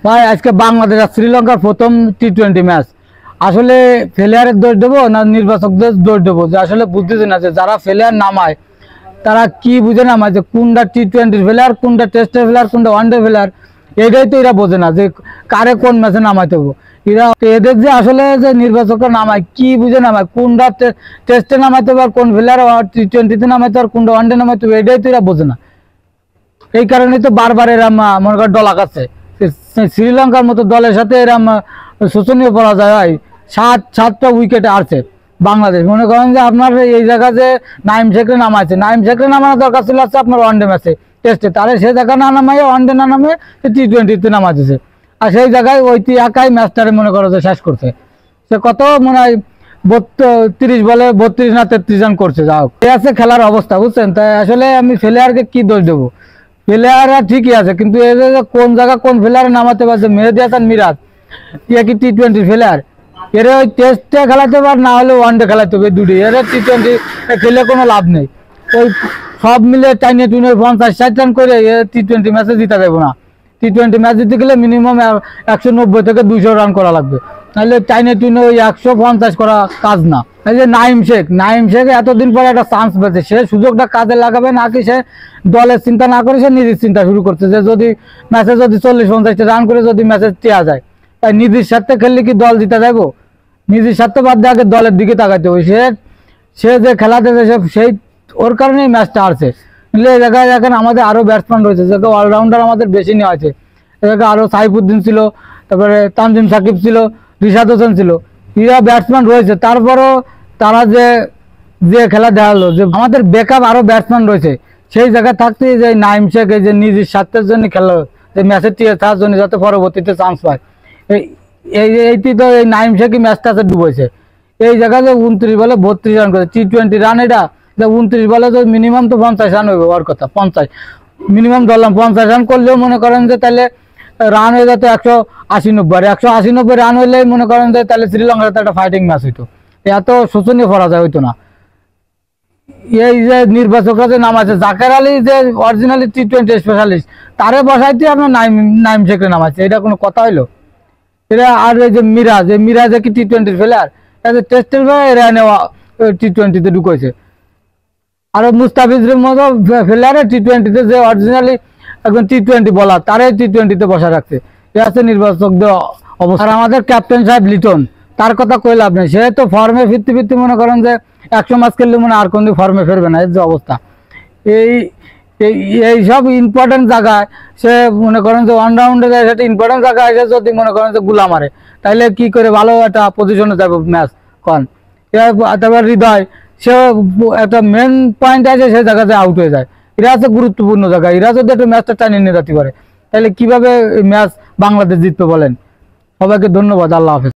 ভাই আজকে বাংলাদেশ আর শ্রীলঙ্কার প্রথম টি-20 ম্যাচ। আসলে ফেলিয়ারের দোষ দেবো না নির্বাচকদের দোষ দেবো? যে আসলে বুঝতেছি না যে যারা ফেলিয়ার নামায় তারা কি বুঝে নামায়, যে কোনটা টি-20 ফেলিয়ার, কোনটা টেস্টের ফেলিয়ার, কোনটা ওয়ানডে ফেলিয়ার। এটাই তো এরা বোঝে না যে কারে কোন ম্যাচে নামাইতে হবো। এরা এদের যে আসলে যে নির্বাচকরা নামায় কি বুঝে নামায়, কোনটা টেস্টে নামাইতে হবে আর কোন ফেলিয়ার টি-20তে নামাইতে আর কোনটা ওয়ানডে নামাইতে হবে, এটাই তো এরা বোঝে না। এই কারণে তো বারবার এরা মনে করেন ডলা খাচ্ছে। শ্রীলঙ্কার মতো দলের সাথে এরম শোচনীয় পরাজয় হয়। সাতটা উইকেটে আসছে বাংলাদেশ। মনে করেন যে আপনার এই জায়গা যে নাইম শেখরে নামাইছে, নাইম শেখরে নামানোর দরকার ছিল আছে আপনার ওয়ানডে ম্যাচে, টেস্টে। তাহলে সে জায়গা না নামাইয়ে ওয়ানডে না নামে টি-20তে নামাইতেছে। আর সেই জায়গায় ওই একাই ম্যাচটারে মনে করো যে শেষ করছে। সে কত মনে হয় 30 বলে 32 না 33 রান করছে। যা হোক, এই আছে খেলার অবস্থা, বুঝছেন? তাই আসলে আমি ফেলিয়ারকে কি দোষ দেবো? প্লেয়াররা ঠিকই আছে, কিন্তু এদের কোন জায়গা কোন প্লেয়ারে নামাতে পারছে? মেহেদী হাসান মিরাজ কি টি-20 প্লেয়ার? এর ওই টেস্টে খেলাতে পার, না হলে ওয়ানডে খেলাতে হবে, দুটি। এর টি-20 খেলে কোনো লাভ নেই। ওই সব মিলে টাইনে টুনে 50-60 রান করে টি-20 ম্যাচে জিতা যাবে না। টি-20 ম্যাচ জিতে গেলে মিনিমাম 190 থেকে 200 রান করা লাগবে, নাহলে টাইনে টুনে ওই 150 করা কাজ না। এই যে নাইম শেখ এতদিন পরে একটা চান্স পেয়েছে, সে সুযোগটা কাজে লাগাবে নাকি সে দলের চিন্তা না করে সে নিজের চিন্তা শুরু করছে যে যদি ম্যাচে যদি 40-50 রান করে যদি ম্যাচে টেয়া যায়, তাই নিজের স্বার্থে খেললে কি দল জিতে যাবো? নিজের স্বার্থ বাদ দিয়ে আগে দলের দিকে তাকাইতে হবে। সে যে খেলাতে সেই ওর কারণেই ম্যাচটা হারছে। এই জায়গায় দেখেন আমাদের আরো ব্যাটসম্যান রয়েছে, যাকে অলরাউন্ডার আমাদের বেশি নেওয়া হয়েছে। এলাকা আরো সাইফুদ্দিন ছিল, তারপরে তানজিম সাকিব ছিল, রিশাদ হোসেন ছিল, এরা ব্যাটসম্যান রয়েছে। তারপরও তারা যে যে খেলা দেখালো, যে আমাদের ব্যাকআপ আরো ব্যাটসম্যান রয়েছে, সেই জায়গায় থাকতে যে নাইম শেখ এই যে নিজের স্বার্থের জন্য খেলা, যে ম্যাচের তার জন্য যাতে পরবর্তীতে চান্স পায়, এইটি তো এই নাইম শেখই ম্যাচটাতে ডুবেছে। এই জায়গায় যে 29 বলে 32 রান করে টি-20 রান, এটা 29 বলে তো মিনিমাম তো 50 রান হইবে। ওর কথা 50 মিনিমাম ধরলাম, 50 রান করলেও মনে করেন যে তাহলে রান হয়ে যেত 180-90। আর 180-90 রান হইলে মনে করেন যে তাহলে শ্রীলঙ্কার সাথে একটা ফাইটিং ম্যাচ হইতো, এত শোচনীয় পরাজয় হইতো না। এই যে নির্বাচকরা যে নামাইছে, জাকের আলী যে অরিজিনালি টি-20 স্পেশালিস্ট, তারে বসাইতে আপনার নাইম শেখরে নামাইছে, এটা কোনো কথা হইলো? এটা আর এই যে মিরাজ কি টি-20 প্লেয়ার? টেস্টের এরা নেওয়া টি-20তে ঢুকেছে। আর মুস্তাফিজের মতো প্লেয়ারে টি-20তে যে অরিজিনালি একদম টি-20 বলার, তারে টি-20তে বসা রাখছে। এ আছে নির্বাচকদের অবস্থা। আর আমাদের ক্যাপ্টেন সাহেব লিটন, তার কথা কই লাভ নেই। সে তো ফর্মে ফিরতে মনে করেন যে 100 ম্যাচ খেললে মনে আর কোনদিন ফর্মে ফিরবে না, এর যে অবস্থা। এই এই সব ইম্পর্টেন্ট জায়গায় সে মনে করেন যে অলরাউন্ডে সেটা ইম্পর্টেন্ট জায়গায় এসে যদি মনে করেন যে গুলা মারে, তাইলে কি করে ভালো একটা পজিশনে যাবে ম্যাচ কন? তারপর হৃদয়, সে একটা মেন পয়েন্ট আছে, সে জায়গাতে আউট হয়ে যায়। এরা আছে গুরুত্বপূর্ণ জায়গায়, এরা যদি একটা ম্যাচটা টানিয়ে নিয়ে যেতে পারে, তাহলে কিভাবে ম্যাচ বাংলাদেশ জিতবে বলেন? সবাইকে ধন্যবাদ, আল্লাহ হাফেজ।